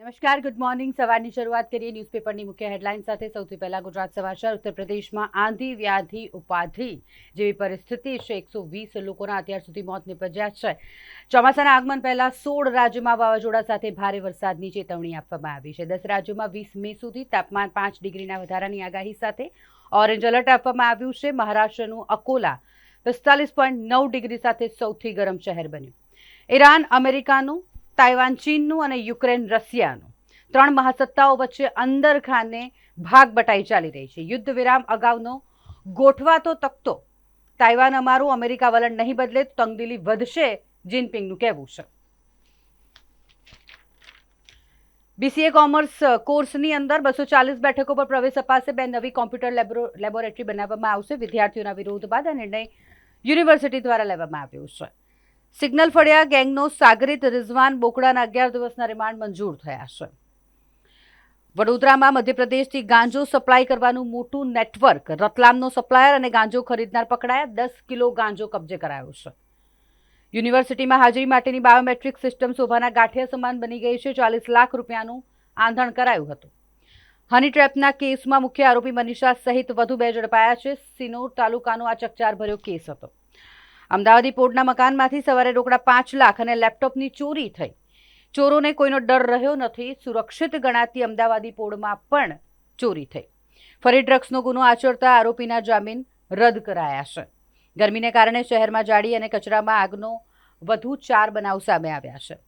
નમસ્કાર, good morning. સવારની શરૂઆત કરીએ ન્યૂઝપેપરની મુખ્ય હેડલાઇન સાથે. સૌથી પહેલા ગુજરાત સમાચાર. ઉત્તર પ્રદેશમાં આંધી, વ્યાધિ, ઉપાધિ જેવી પરિસ્થિતિ છે. 120 લોકોના અત્યાર સુધી મોત નિપજ્યા છે. ચોમાસાના આગમન પહેલા 16 રાજ્યોમાં વાવાઝોડા સાથે ભારે વરસાદની ચેતવણી આપવામાં આવી છે. 10 રાજ્યોમાં 20 મે સુધી તાપમાન 5 ડિગ્રીના વધારાની આગાહી સાથે ઓરેન્જ એલર્ટ આપવામાં આવ્યું છે. મહારાષ્ટ્રનું અકોલા 45.9 ડિગ્રી સાથે સૌથી ગરમ શહેર બન્યું. ઈરાન, અમેરિકાનું, તાઇવાન ચીનનું અને યુક્રેન રશિયાનું 3 મહાસત્તાઓ વચ્ચે અંદરખાને ભાગ બટાઈ ચાલી રહી છે. યુદ્ધ વિરામ અગાઉનો ગોઠવાતો તકતો તાઇવાન અમારું, અમેરિકા વલણ નહીં બદલે તો તંગદિલી વધશે, જિનપિંગનું કહેવું છે. બીસીએ કોમર્સ કોર્સની અંદર 240 બેઠકો પર પ્રવેશ અપાશે. 2 નવી કોમ્પ્યુટર લેબોરેટરી બનાવવામાં આવશે. વિદ્યાર્થીઓના વિરોધ બાદ આ નિર્ણય યુનિવર્સિટી દ્વારા લેવામાં આવ્યો છે. સિગ્નલ ફળિયા ગેંગનો સાગરીત રિઝવાન બોકડાના 11 દિવસના રિમાન્ડ મંજૂર થયા છે. વડોદરામાં મધ્યપ્રદેશથી ગાંજો સપ્લાય કરવાનું મોટું નેટવર્ક. રતલામનો સપ્લાયર અને ગાંજો ખરીદનાર પકડાયા. 10 કિલો ગાંજો કબજે કરાયો છે. યુનિવર્સિટીમાં હાજરી માટેની બાયોમેટ્રિક સિસ્ટમ શોભાના ગાંઠિયા સમાન બની ગઈ છે. 40 લાખ રૂપિયાનું આંધણ કરાયું હતું. હની ટ્રેપના કેસમાં મુખ્ય આરોપી મનીષા સહિત વધુ 2 ઝડપાયા છે. સિનોર તાલુકાનો આ ચકચાર ભર્યો કેસ હતો. અમદાવાદી પોળના મકાનમાંથી સવારે રોકડા 5 લાખ અને લેપટોપની ચોરી થઈ. ચોરોને કોઈનો ડર રહ્યો નથી. સુરક્ષિત ગણાતી અમદાવાદી પોળમાં પણ ચોરી થઈ. ફરી ડ્રગ્સનો ગુનો આચરતા આરોપીના જામીન રદ કરાયા છે. ગરમીને કારણે શહેરમાં જાડી અને કચરામાં આગનો વધુ 4 બનાવ સામે આવ્યા છે.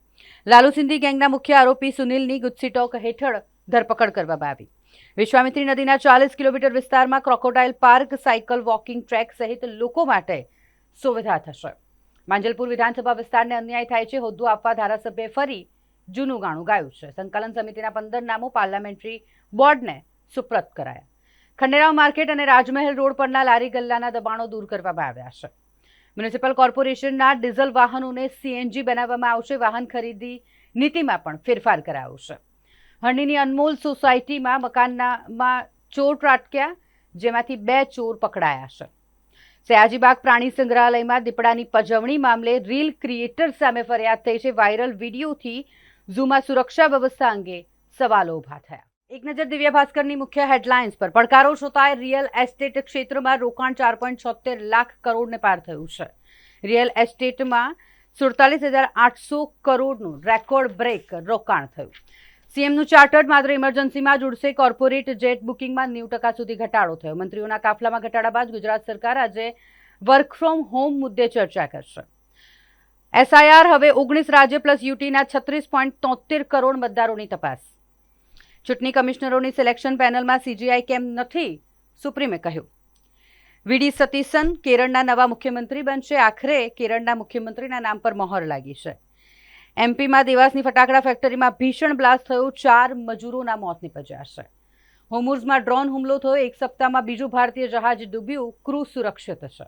લાલુ સિંધી ગેંગના મુખ્ય આરોપી સુનિલની ગુજસીટોક હેઠળ ધરપકડ કરવામાં આવી. વિશ્વામિત્રી નદીના 40 કિલોમીટર વિસ્તારમાં crocodile park, cycle walking track સહિત લોકો માટે સુવિધા થશે. માંજલપુર વિધાનસભા વિસ્તારને અન્યાય થાય છે. હોદ્દો આપવા ધારાસભ્યએ ફરી જૂનું ગાણું ગાયું છે. સંકલન સમિતિના 15 નામો પાર્લામેન્ટરી બોર્ડને સુપ્રત કરાયા. ખંડેરાવ માર્કેટ અને રાજમહેલ રોડ પરના લારી ગલ્લાના દબાણો દૂર કરવામાં આવ્યા છે. મ્યુનિસિપલ કોર્પોરેશનના ડીઝલ વાહનોને સીએનજી બનાવવામાં આવશે. વાહન ખરીદી નીતિમાં પણ ફેરફાર કરાયો છે. હરણીની અનમોલ સોસાયટીમાં મકાનમાં ચોર ત્રાટક્યા, જેમાંથી 2 ચોર પકડાયા છે. સયાજીબાગ પ્રાણી સંગ્રહાલયમાં દીપડાની પજવણી મામલે રીલ ક્રિએટર સામે ફરિયાદ થઈ છે. વાયરલ વિડીયોથી ઝૂમાં સુરક્ષા વ્યવસ્થા અંગે સવાલો ઉભા થયા. એક નજર દિવ્ય ભાસ્કરની મુખ્ય હેડલાઇન્સ પર. પડકારો છતાંય રિયલ એસ્ટેટ ક્ષેત્રમાં રોકાણ 4.76 લાખ કરોડને પાર થયું છે. રિયલ એસ્ટેટમાં 47,800 કરોડનું રેકોર્ડ બ્રેક રોકાણ થયું. સીએમનું ચાર્ટર્ડ માત્ર ઇમરજન્સીમાં જ ઉડશે. કોર્પોરેટ જેટ બુકિંગમાં 90% સુધી ઘટાડો થયો. મંત્રીઓના કાફલામાં ઘટાડા બાદ ગુજરાત સરકાર આજે વર્ક ફ્રોમ હોમ મુદ્દે ચર્ચા કરશે. એસઆઈઆર હવે 19 રાજ્ય પ્લસ યુટીના 36.73 કરોડ મતદારોની તપાસ. ચૂંટણી કમિશનરોની સિલેક્શન પેનલમાં સીજીઆઈ કેમ નથી, સુપ્રીમે કહ્યું. વીડી સતીસન કેરળના નવા મુખ્યમંત્રી બનશે. આખરે કેરળના મુખ્યમંત્રીના નામ પર મહોર લાગી છે. એમપીમાં દેવાસની ફટાકડા ફેક્ટરીમાં ભીષણ બ્લાસ્ટ થયો. 4 મજૂરોના મોત નિપજ્યા છે. હોર્મુઝમાં ડ્રોન હુમલો થયો. 1 સપ્તાહમાં બીજું ભારતીય જહાજ ડૂબ્યું. ક્રૂ સુરક્ષિત છે.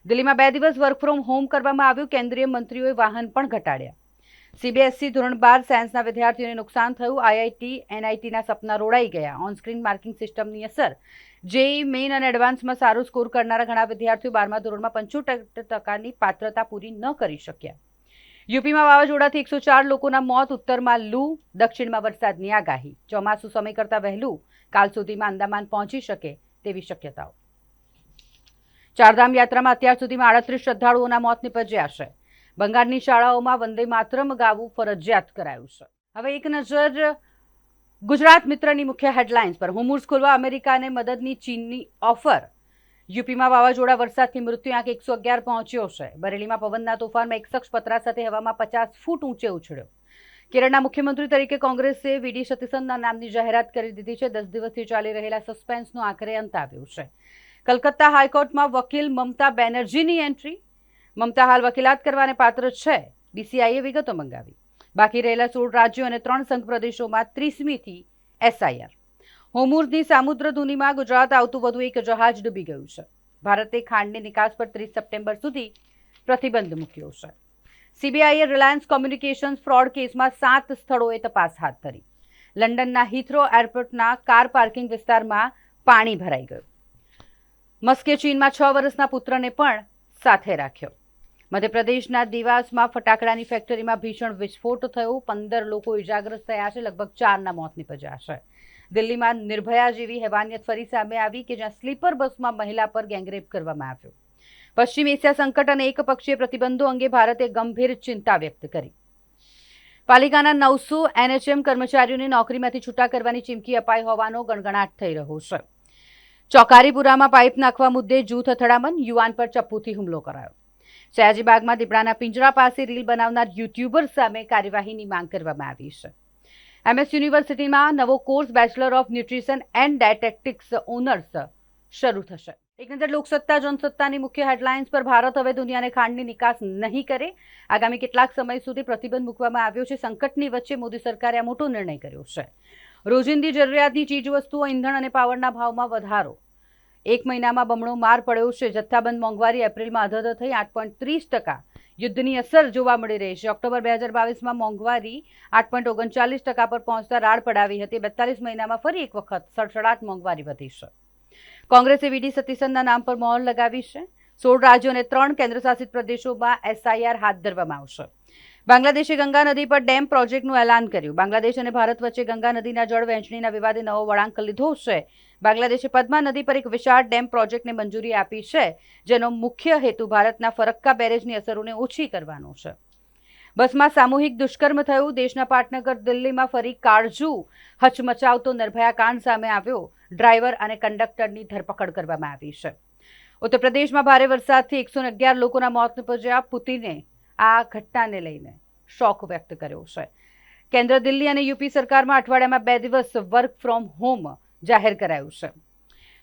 દિલ્હીમાં 2 દિવસ વર્ક ફ્રોમ હોમ કરવામાં આવ્યું. કેન્દ્રીય મંત્રીઓએ વાહન પણ ઘટાડ્યા. સીબીએસઈ ધોરણ 12 સાયન્સના વિદ્યાર્થીઓને નુકસાન થયું. આઈઆઈટી એનઆઈટીના સપના રોડાઈ ગયા. ઓનસ્ક્રીન માર્કિંગ સિસ્ટમની અસર. જેઈ મેઇન અને એડવાન્સમાં સારું સ્કોર કરનારા ઘણા વિદ્યાર્થીઓ 12મા ધોરણમાં 75% પાત્રતા પૂરી ન કરી શક્યા. યુપીમાં વાવાઝોડાથી 104 લોકોના મોત. ઉત્તરમાં લૂ, દક્ષિણમાં વરસાદની આગાહી. ચોમાસું સમય કરતાં વહેલું કાલ સુધીમાં અંદામાન પહોંચી શકે તેવી શક્યતાઓ. ચારધામ યાત્રામાં અત્યાર સુધીમાં 38 શ્રદ્ધાળુઓના મોત નિપજ્યા છે. બંગાળની શાળાઓમાં વંદે માતરમ ગાવું ફરજિયાત કરાયું છે. હવે એક નજર ગુજરાત મિત્રની મુખ્ય હેડલાઇન્સ પર. હોર્મુઝ ખોલવા અમેરિકાને મદદની ચીનની ઓફર. યુપીમાં વાવાઝોડા વરસાદથી મૃત્યુઆંક 111 પહોંચ્યો છે. બરેલીમાં પવનના તોફાનમાં એક શખ્સ પતરા સાથે હવામાં 50 ફૂટ ઊંચે ઉછળ્યો. કેરળના મુખ્યમંત્રી તરીકે કોંગ્રેસે વીડી સતીસનના નામની જાહેરાત કરી દીધી છે. 10 દિવસથી ચાલી રહેલા સસ્પેન્સનો આખરે અંત આવ્યો છે. કલકત્તા હાઈકોર્ટમાં વકીલ મમતા બેનર્જીની એન્ટ્રી. મમતા હાલ વકીલાત કરવાને પાત્ર છે. બીસીઆઈએ વિગતો મંગાવી. બાકી રહેલા 16 રાજ્યો અને 3 સંઘ પ્રદેશોમાં 30મીથી એસઆઈઆર. હોર્મુઝની સામુદ્રધુનીમાં ગુજરાત આવતું વધુ એક જહાજ ડૂબી ગયું છે. ભારતે ખાંડની નિકાસ પર 30 સપ્ટેમ્બર સુધી પ્રતિબંધ મૂક્યો છે. સીબીઆઈએ રિલાયન્સ કોમ્યુનિકેશન્સ ફ્રોડ કેસમાં 7 સ્થળોએ તપાસ હાથ ધરી. લંડનના હિથ્રો એરપોર્ટના કાર પાર્કિંગ વિસ્તારમાં પાણી ભરાઈ ગયું. મસ્કે ચીનમાં 6 વર્ષના પુત્રને પણ સાથે રાખ્યો. મધ્યપ્રદેશના દેવાસમાં ફટાકડાની ફેક્ટરીમાં ભીષણ વિસ્ફોટ થયો, 15 લોકો ઇજાગ્રસ્ત થયા છે, લગભગ 4ના મોત નીપજ્યા છે. દિલ્હીમાં નિર્ભયા જેવી હેવાનિયત ફરી સામે આવી કે જ્યાં સ્લીપર બસમાં મહિલા પર ગેંગરેપ કરવામાં આવ્યો. પશ્ચિમ એશિયા સંકટ અને એકપક્ષીય પ્રતિબંધો અંગે ભારતે ગંભીર ચિંતા વ્યક્ત કરી. પાલિકાના 900 NHM કર્મચારીઓને નોકરીમાંથી છૂટા કરવાની ચીમકી અપાઈ હોવાનો ગણગણાટ થઈ રહ્યો છે. ચોકારીપુરામાં પાઇપ નાખવા મુદ્દે જૂથ અથડામણ, યુવાન પર ચપ્પુથી હુમલો કરાયો. સયાજીબાગમાં દીપડાના પિંજરા પાસે રીલ બનાવનાર યુટ્યુબર સામે કાર્યવાહીની માંગ કરવામાં આવી છે. MS યુનિવર્સિટીમાં નવો course bachelor of nutrition and dietetics honours શરૂ થશે. એક નજર લોકસત્તા જનસત્તાની મુખ્ય હેડલાઇન્સ પર. ભારત હવે દુનિયાને ખાંડની નિકાસ નહીં કરે. આગામી કેટલાક સમય સુધી પ્રતિબંધ મૂકવામાં આવ્યો છે. સંકટની વચ્ચે મોદી સરકારે આ મોટો નિર્ણય કર્યો છે. રોજિંદી જરૂરિયાતની ચીજવસ્તુઓ, ઈંધણ અને પાવરના ભાવમાં વધારો. 1 મહિનામાં બમણો માર પડ્યો છે. જથ્થાબંધ મોંઘવારી એપ્રિલમાં અધધ થઈ 8.30%. યુદ્ધની અસર જોવા મળી રહી છે. ઓક્ટોબર 2022માં મોંઘવારી 8.39% પર પહોંચતા રાડ પડાવી હતી. 42 મહિનામાં ફરી એક વખત સડસડાટ મોંઘવારી વધી છે. કોંગ્રેસે VD સતીશનના નામ પર મહોર લગાવી છે. 16 રાજ્યો અને 3 કેન્દ્રશાસિત પ્રદેશોમાં SIR હાથ ધરવામાં આવશે. બાંગ્લાદેશે ગંગા નદી પર ડેમ પ્રોજેક્ટનું એલાન કર્યું. બાંગ્લાદેશ અને ભારત વચ્ચે ગંગા નદીના જળ વહેંચણીના વિવાદે નવો વળાંક લીધો છે. બાંગ્લાદેશે પદ્મા નદી પર એક વિશાળ ડેમ પ્રોજેક્ટને મંજૂરી આપી છે, જેનો મુખ્ય હેતુ ભારતના ફરક્કા બેરેજની અસરોને ઓછી કરવાનો છે. બસમાં સામૂહિક દુષ્કર્મ થયું. દેશના પાટનગર દિલ્હીમાં ફરી કાળજુ હચમચાવતો નિર્ભયા કાંડ સામે આવ્યો. ડ્રાઈવર અને કંડક્ટરની ધરપકડ કરવામાં આવી છે. ઉત્તર પ્રદેશમાં ભારે વરસાદથી 111 લોકોના મોત નીપજ્યા. પુતિને આ ઘટનાને લઈને શોક વ્યક્ત કર્યો છે. કેન્દ્ર, દિલ્હી અને યુપી સરકારમાં અઠવાડિયામાં 2 દિવસ વર્ક ફ્રોમ હોમ જાહેર કરાયું છે.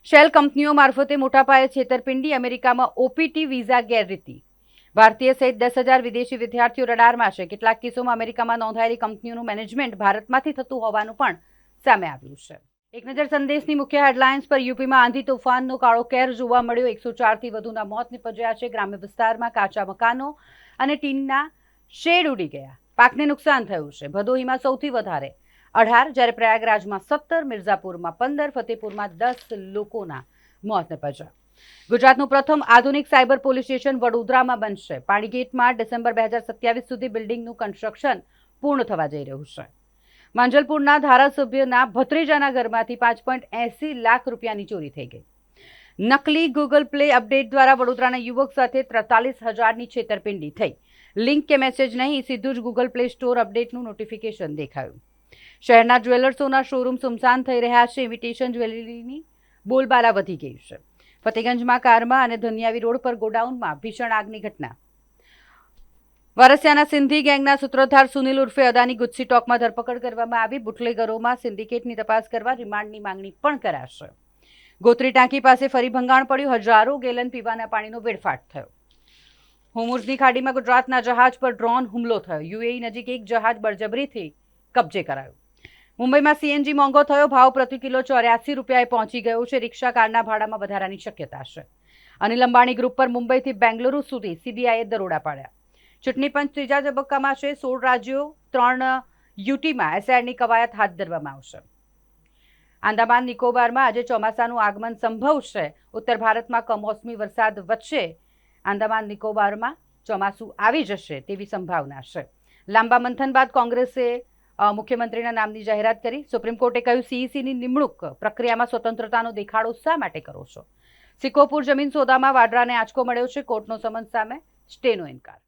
શેલ કંપનીઓ મારફતે મોટા પાયે છેતરપિંડી. અમેરિકામાં OPT વિઝા ગેરરીતિ. ભારતીય સહિત 10,000 વિદેશી વિદ્યાર્થીઓ રડારમાં છે. કેટલાક કિસ્સોમાં અમેરિકામાં નોંધાયેલી કંપનીઓનું મેનેજમેન્ટ ભારતમાંથી થતું હોવાનું પણ સામે આવ્યું છે. એક નજર સંદેશની મુખ્ય હેડલાઇન્સ પર. યુપીમાં આંધી તોફાનનો કાળો કેર જોવા મળ્યો. 104થી વધુના મોત નીપજ્યા છે. ગ્રામ્ય વિસ્તારમાં કાચા મકાનો અને ટીનના શેડ ઉડી ગયા. પાકને નુકસાન થયું છે. ભદોહીમાં સૌથી વધારે 18, જ્યારે પ્રયાગરાજમાં 17, મિર્ઝાપુરમાં 15, ફતેપુરમાં 10 લોકોના મોત નીપજ્યા. ગુજરાતનું પ્રથમ આધુનિક સાયબર પોલીસ સ્ટેશન વડોદરામાં બનશે. પાણીગેટમાં ડિસેમ્બર 2027 સુધી બિલ્ડિંગનું કન્સ્ટ્રક્શન પૂર્ણ થવા જઈ રહ્યું છે. માંજલપુરના ધારાસભ્યના ભત્રીજાના ઘરમાંથી 5.80 લાખ રૂપિયાની ચોરી થઈ ગઈ. નકલી ગૂગલ પ્લે અપડેટ દ્વારા વડોદરાના યુવક સાથે 43,000ની છેતરપિંડી થઈ. લિંક કે મેસેજ નહીં, સીધું જ ગૂગલ પ્લે સ્ટોર અપડેટનું નોટિફિકેશન દેખાયું. શહેરના જ્વેલર્સોના શોરૂમ સુમસાન થઈ રહ્યા છે. ઇમિટેશન જ્વેલરીની બોલબાલા વધી ગઈ છે. ફતેગંજમાં કારમાં અને ધનિયાવી રોડ પર ગોડાઉનમાં ભીષણ આગની ઘટના. વારસિયાના સિંધી ગેંગના સૂત્રધાર સુનિલ ઉર્ફે અદાની ગુજસી ટોકમાં ધરપકડ કરવામાં આવી. બુટલેગરોમાં સિન્ડિકેટની તપાસ કરવા રિમાન્ડની માંગણી પણ કરાશે. ગોત્રી ટાંકી પાસે ફરી ભંગાણ પડ્યું. હજારો ગેલન પીવાના પાણીનો વેડફાટ થયો. હોર્મુઝની ખાડીમાં ગુજરાતના જહાજ પર ડ્રોન હુમલો થયો. UAE નજીક એક જહાજ બળજબરીથી કબજે કરાયું. મુંબઈમાં CNG મોંઘો થયો. ભાવ પ્રતિ કિલો 84 રૂપિયાએ પહોંચી ગયો છે. રિક્ષા કારના ભાડામાં વધારાની શક્યતા છે. અનિલ અંબાણી ગ્રુપ પર મુંબઈથી બેંગલુરુ સુધી CBIએ દરોડા પાડ્યા. ચૂંટણી પંચ ત્રીજા તબક્કામાં છે. 16 રાજ્યો 3 UTમાં SIRની કવાયત હાથ ધરવામાં આવશે. આંદામાન નિકોબારમાં આજે ચોમાસાનું આગમન સંભવ છે. ઉત્તર ભારતમાં કમોસમી વરસાદ વચ્ચે આંદામાન નિકોબારમાં ચોમાસું આવી જશે તેવી સંભાવના છે. લાંબા મંથન બાદ કોંગ્રેસે મુખ્યમંત્રીના નામની જાહેરાત કરી. સુપ્રીમ કોર્ટે કહ્યું, CECની નિમણૂક પ્રક્રિયામાં સ્વતંત્રતાનો દેખાડો શા માટે કરો છો? સિકોપુર જમીન સોદામાં વાડરાને આંચકો મળ્યો છે. કોર્ટનો સમન્સ સામે સ્ટેનો ઇનકાર.